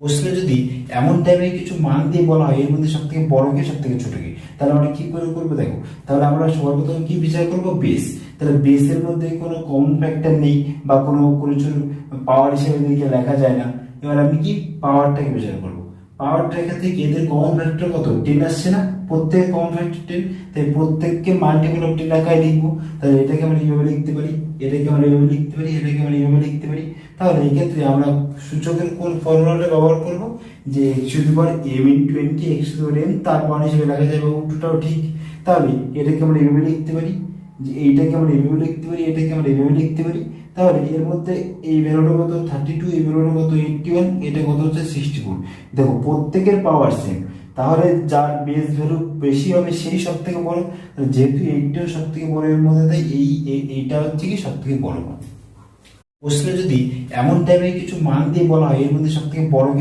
প্রশ্নে যদি এমন টাইপের কিছু মান দিয়ে বলা হয় এর মধ্যে সব থেকে বড় কি সব থেকে ছোট কি, তাহলে আমরা কি করে করবো দেখো। তাহলে আমরা সর্বপ্রথম কি বিচার করবো, বেস। তাহলে বেসের মধ্যে কোনো কমন ফ্যাক্টর নেই বা কোনো কিছু পাওয়ার হিসেবে এদেরকে লেখা যায় না। এবার আমি কি পাওয়ারটাকে বিচার করবো। পাওয়ারটার ক্ষেত্রে কি এদের কমন ফ্যাক্টর কত, 10 আসছে না, প্রত্যেক কমন ফ্যাক্টর 10, তাই প্রত্যেককে মাল্টিপল অফ 10 আকারে লিখবো। তাহলে এটাকে আমরা এইভাবে লিখতে পারি, এটাকে আমরা এইভাবে লিখতে পারি, এটাকে আমরা এইভাবে লিখতে পারি। তাহলে এই ক্ষেত্রে আমরা সূচকের কোন ফর্মুলাটা ব্যবহার করবো, যে x to the power m into n K x to the power m তার মান হিসেবে লেখা যায়, এবং উল্টোটাও ঠিক। তাহলে এটাকে আমরা এইভাবে লিখতে পারি, যে এইটাকে আমরা এইভাবে লিখতে পারি, এটাকে আমরা এইভাবে লিখতে পারি। তাহলে এর মধ্যে এই ভ্যালুটা কত 32, এই ভ্যালুটা কত 81, এটা কত হচ্ছে 64। দেখো প্রত্যেকের পাওয়ার সেম, তাহলে যার বেস ভ্যালু বেশি হবে সেই সব থেকে বড়। যেহেতু এইটাও সব থেকে বড় এর মধ্যে, তাই এইটা হচ্ছে কি সব থেকে বড় মান। প্রশ্নে যদি এমন টাইপের কিছু মান দিয়ে বলা হয় এর মধ্যে সব থেকে বড়